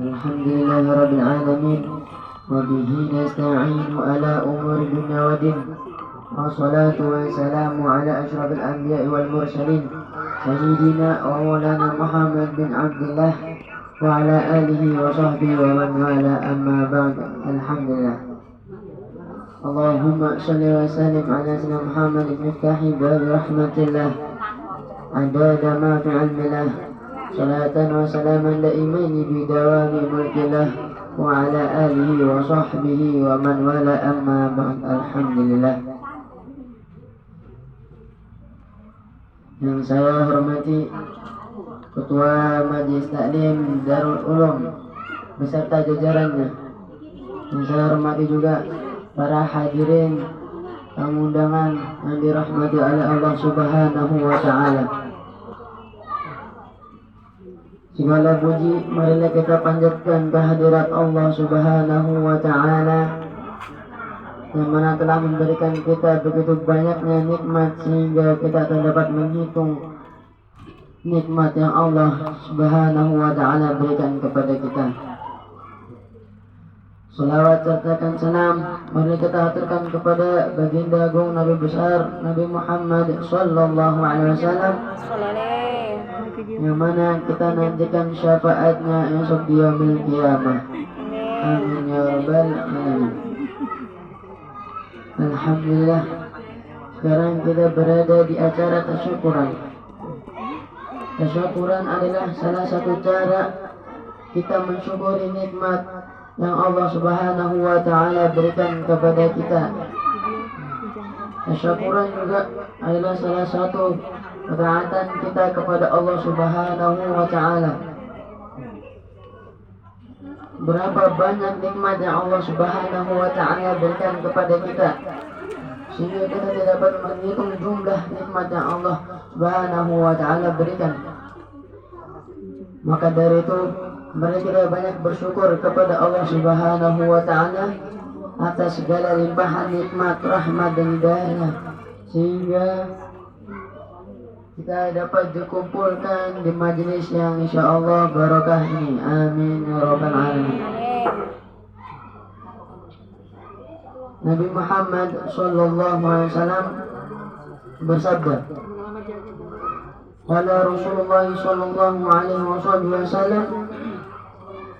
الحمد لله رب العالمين وبه نستعين على أمور الدنيا والدين والصلاة والسلام على أشرف الأنبياء والمرسلين سيدنا ومولانا محمد بن عبد الله وعلى آله وصحبه ومن والاه أما بعد. الحمد لله. اللهم صل وسلم على سيدنا محمد مفتاح باب رحمة الله عدد ما في علم الله صلاة وسلاما دائمين بدوام ملك الله وعلى آله وصحبه ومن والاه أما بعد. الحمد لله. Yang saya hormati Ketua Majelis Taklim Darul Ulum beserta jajarannya. Yang saya hormati juga para hadirin tamu undangan yang dirahmati oleh Allah Subhanahu wa taala. Segala puji marilah kita panjatkan kehadirat Allah Subhanahu wa taala yang mana telah memberikan kita begitu banyaknya nikmat sehingga kita tak dapat menghitung nikmat yang Allah Subhanahu wa taala berikan kepada kita. Salawat sertakan salam mari kita aturkan kepada baginda agung Nabi besar Nabi Muhammad sallallahu alaihi wasallam yang mana kita nantikan syafaatnya esok di yaumil qiyamah. Amin ya rabbal alamin. Alhamdulillah, sekarang kita berada di acara tasyukuran. Tasyukuran adalah salah satu cara kita mensyukuri nikmat yang Allah Subhanahu wa taala berikan kepada kita. Tasyukuran juga adalah salah satu ketaatan kita kepada Allah Subhanahu wa taala. Berapa banyak nikmat yang Allah Subhanahu wa taala berikan kepada kita sehingga kita tidak dapat menghitung jumlah nikmat yang Allah Subhanahu wa taala berikan. Maka dari itu mari kita banyak bersyukur kepada Allah Subhanahu wa taala atas segala limpahan nikmat, rahmat dan hidayahnya sehingga kita dapat dikumpulkan di majelis yang insyaallah barakah ini. Amin ya rabbal alamin. Nabi Muhammad sallallahu alaihi wasallam bersabda, qala Rasulullah sallallahu alaihi wasallam,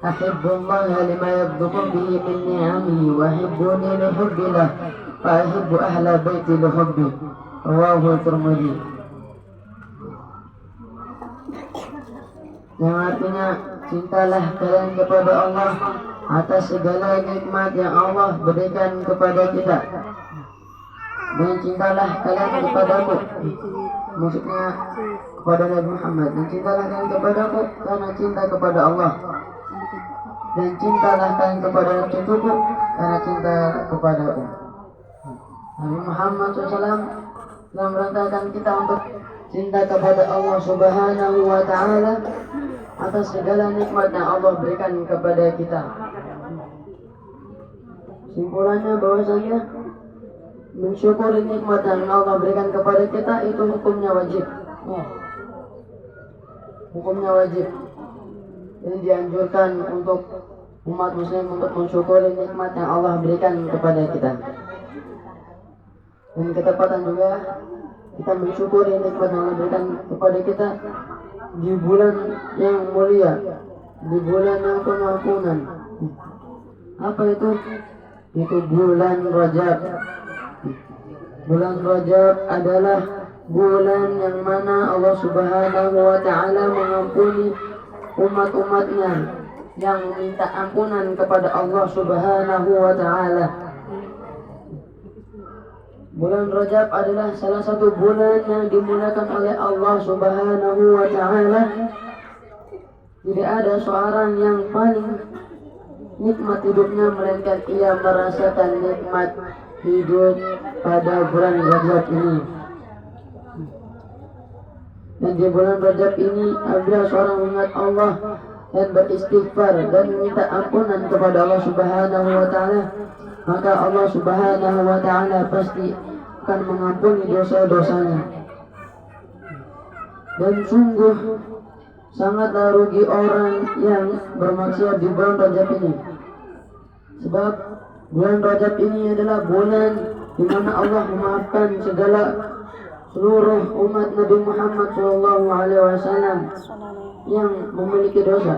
ahibbullah lima yabdukum bihi min ni'amihi wa ahibbuni li hubbillah wa ahibbu ahla baiti li hubbi. Rawahu Tirmidzi. Yang artinya cintalah kalian kepada Allah atas segala nikmat yang Allah berikan kepada kita, dan cintalah kalian kepadaku, maksudnya kepada Nabi Muhammad, dan cintalah kalian kepadaku karena cinta kepada Allah, dan cintalah kalian kepada cucuku karena cinta kepadaku. Nabi Muhammad SAW telah merintahkan kita untuk cinta kepada Allah Subhanahu wa taala atas segala nikmat yang Allah berikan kepada kita. Simpulannya bahwasanya mensyukuri nikmat yang Allah berikan kepada kita itu hukumnya wajib. Hukumnya wajib. Ini dianjurkan untuk umat muslim untuk mensyukuri nikmat yang Allah berikan kepada kita. Dan ketepatan juga kita mensyukuri nikmat yang Allah berikan kepada kita di bulan yang mulia, di bulan yang penuh ampunan. Apa itu? Itu bulan Rajab. Bulan Rajab adalah bulan yang mana Allah Subhanahu wa taala mengampuni umat-umatnya yang meminta ampunan kepada Allah Subhanahu wa taala. Bulan Rajab adalah salah satu bulan yang dimuliakan oleh Allah Subhanahu wa taala. Tidak ada seorang yang paling nikmat hidupnya melainkan ia merasakan nikmat hidup pada bulan Rajab ini. Dan di bulan Rajab ini apabila seorang mengingat Allah dan beristighfar dan meminta ampunan kepada Allah Subhanahu wa taala, maka Allah Subhanahu wa taala pasti akan mengampuni dosa-dosanya. Dan sungguh sangatlah rugi orang yang bermaksiat di bulan Rajab ini. Sebab bulan Rajab ini adalah bulan di mana Allah memaafkan segala seluruh umat Nabi Muhammad SAW yang memiliki dosa.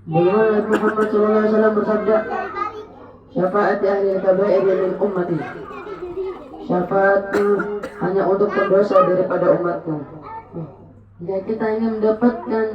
Bagaimana Nabi Muhammad SAW bersabda, syafaat ahli kabair min ummati, syafaatku hanya untuk pendosa daripada umatku. Jika kita ingin mendapatkan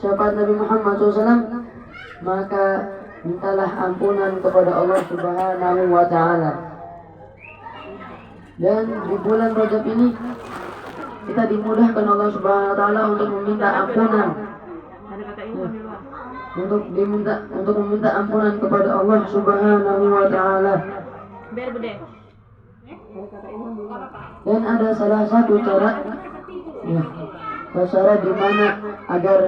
syafaat Nabi Muhammad SAW, maka mintalah ampunan kepada Allah Subhanahu wa Ta'ala. Dan di bulan Rajab ini kita dimudahkan Allah Subhanahu wa Ta'ala untuk meminta ampunan, untuk meminta ampunan kepada Allah Subhanahu wa Ta'ala. Dan ada salah satu cara, cara di mana agar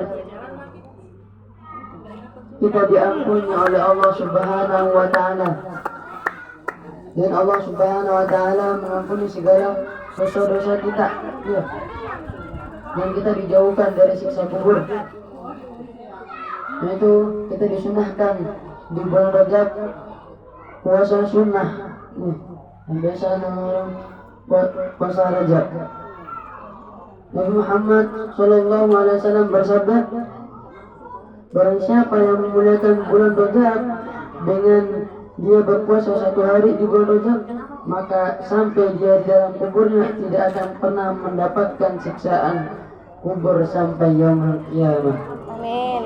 kita diampuni oleh Allah Subhanahu wa Ta'ala. Dan Allah Subhanahu wa Ta'ala mengampuni segala dosa-dosa kita, dan kita dijauhkan dari siksa kubur. Yaitu kita disunahkan di bulan Rajab puasa sunnah, yang biasa namanya puasa Rajab. Nabi Muhammad SAW bersabda, barang siapa yang memuliakan bulan Rajab dengan dia berpuasa satu hari di bulan Rajab, maka sampai dia di dalam kuburnya tidak akan pernah mendapatkan siksaan kubur sampai yaumul qiyamah. Amin.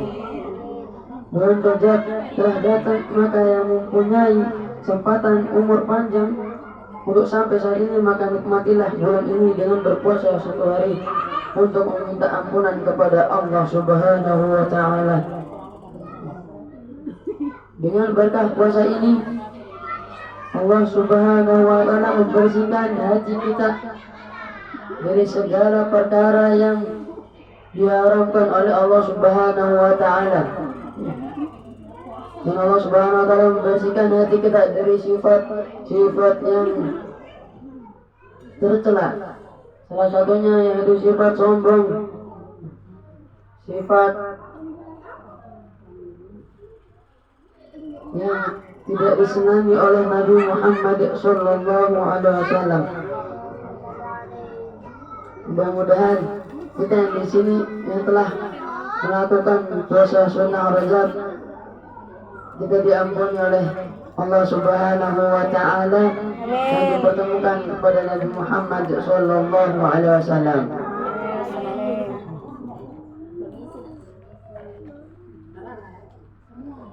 Bulan Rajab telah datang, maka yang mempunyai kesempatan umur panjang untuk sampai saat ini, maka nikmatilah bulan ini dengan berpuasa satu hari untuk meminta ampunan kepada Allah Subhanahu wa Ta'ala. Dengan berkah puasa ini, Allah Subhanahu wa Ta'ala membersihkan hati kita dari segala perkara yang diharamkan oleh Allah Subhanahu wa Ta'ala. Dan Allah Subhanahu wa Ta'ala membersihkan hati kita dari sifat-sifat yang tercela. Salah satunya yaitu sifat sombong, sifat yang tidak disenangi oleh Nabi Muhammad SAW. Mudah-mudahan kita yang di sini yang telah melakukan puasa sunnah Rajab, kita diampuni oleh Allah Subhanahu wa Ta'ala dan dipertemukan kepada Nabi Muhammad SAW.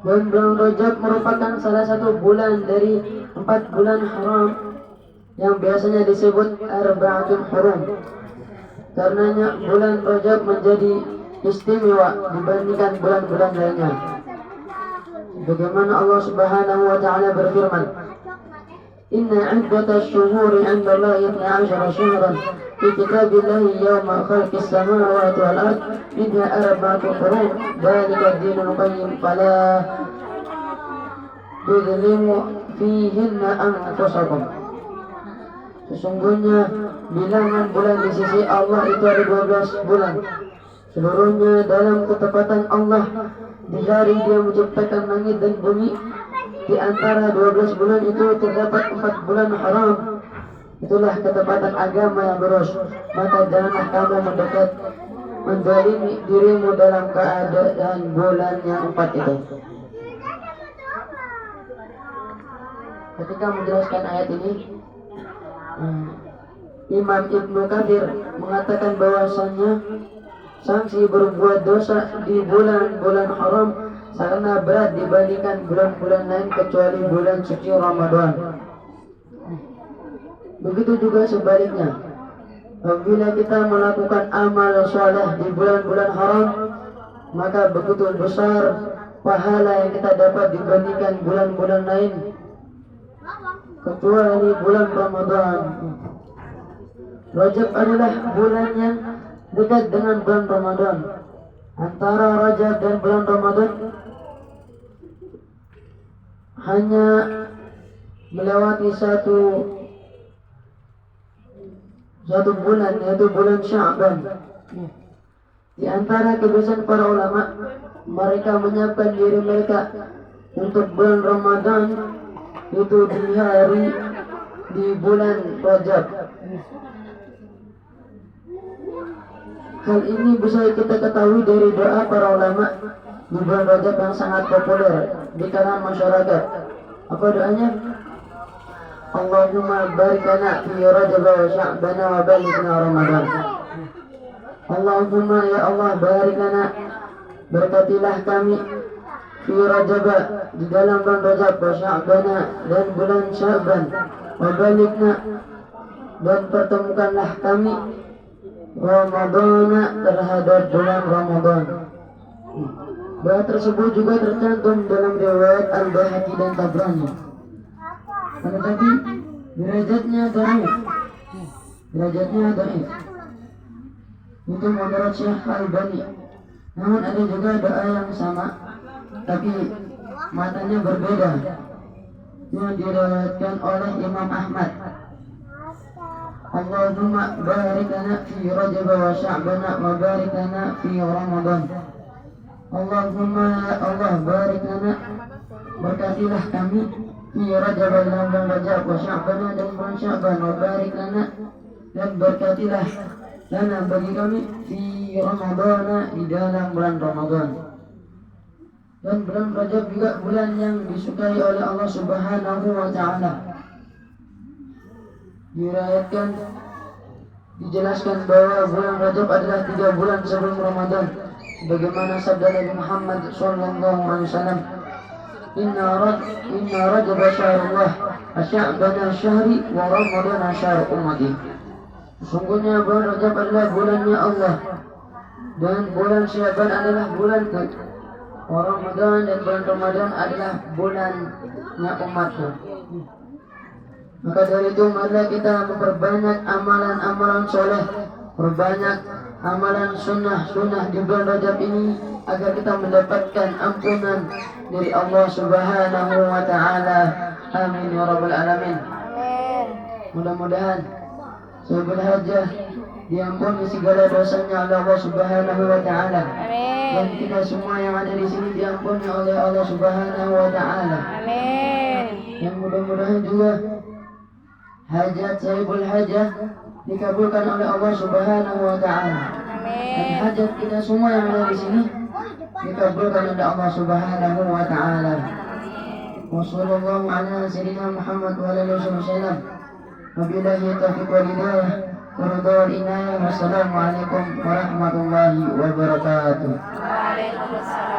Dan bulan Rajab merupakan salah satu bulan dari 4 bulan haram yang biasanya disebut Arba'atul Hurum. Karenanya bulan Rajab menjadi istimewa dibandingkan bulan-bulan lainnya. Bagaimana Allah Subhanahu wa Ta'ala berfirman, Inna iddatash syuhuri 'inda Allahi 12 syahran fi kitabillahi yawma khalqis samawati wal ard minha arba'atun hurum dzalika ad-dinul qayyim fala tudlimu fihinna anfusakum. Sesungguhnya bilangan bulan di sisi Allah itu ada 12 bulan, seluruhnya dalam ketepatan Allah. Di hari dia menciptakan langit dan bumi, di antara 12 bulan itu terdapat 4 bulan haram. Itulah ketepatan agama yang lurus. Maka janganlah kamu mendekat menzalimi dirimu dalam keadaan bulan yang 4 itu. Ketika menjelaskan ayat ini, Imam Ibnu Katsir mengatakan bahwasannya sanksi berbuat dosa di bulan-bulan haram sangat berat dibandingkan bulan-bulan lain kecuali bulan suci Ramadan. Begitu juga sebaliknya, apabila kita melakukan amal soleh di bulan-bulan haram, maka begitu besar pahala yang kita dapat dibandingkan bulan-bulan lain kecuali bulan Ramadan. Rajab adalah bulan yang dekat dengan bulan Ramadan. Antara Rajab dan bulan Ramadan hanya melewati satu bulan, yaitu bulan Sya'ban. Di antara kebiasaan para ulama, mereka menyiapkan diri mereka untuk bulan Ramadan itu di bulan Rajab. Hal ini bisa kita ketahui dari doa para ulama di bulan Rajab yang sangat populer di kalangan masyarakat. Apa doanya? Allahumma barik lana fi Rajab wa Sya'ban wa balighna Ramadan. Allahumma ya Allah barik lana, berkatilah kami fi Rajab, di dalam bulan Rajab, wa Sya'ban, dan bulan Sya'ban, wa balighna, dan pertemukanlah kami Ramadan, terhadap bulan Ramadan. Doa tersebut juga tercantum dalam riwayat Al-Baihaqi dan Tabrani. Tetapi derajatnya dhaif. Itu menurut Syekh Al-Albani. Namun ada juga doa yang sama, tapi matanya berbeda, yang diriwayatkan oleh Imam Ahmad. Allahumma barik lana fi Rajab wa Sya'ban wa barik lana fi Ramadan. Allahumma ya Allah barik lana, berkatilah kami fi Rajab, dalam bulan Rajab, wa Sya'ban, dan bulan Sya'ban, wa barik lana, dan berkatilah lana bagi kami fi Ramadan, di dalam bulan Ramadan. Dan bulan Rajab juga bulan yang disukai oleh Allah Subhanahu wa Ta'ala. Diriwayatkan, dijelaskan bahwa bulan Rajab adalah 3 bulan sebelum Ramadan, bagaimana sabda Nabi Muhammad sallallahu alaihi wasallam, Inna Rajab syahrullah, Sya'ban syahri, wa Ramadan syahr ummati. Sesungguhnya bulan Rajab adalah bulannya Allah, dan bulan Sya'ban adalah bulanku, wa Ramadan, dan bulan Ramadan adalah bulannya umatku. Maka dari itu marilah kita memperbanyak amalan-amalan soleh, perbanyak amalan sunnah di bulan Rajab ini, agar kita mendapatkan ampunan dari Allah Subhanahu wa Ta'ala. Amin ya rabbal alamin. Mudah-mudahan sahibul hajah diampuni segala dosanya oleh Allah Subhanahu wa Ta'ala. Dan kita semua yang ada di sini diampuni oleh Allah Subhanahu wa Ta'ala. Yang mudah-mudahan juga hajat sahibul hajah dikabulkan oleh Allah Subhanahu wa Ta'ala. Dan hajat kita semua yang ada di sini dikabulkan oleh Allah Subhanahu wa Ta'ala. Wassallallahu ala sayyidina Muhammad wa alihi wasallam. Wabillahi taufiq wal hidayah wa ridha wal inayah. Wassalamualaikum warahmatullahi wabarakatuh. Waalaikumsalam.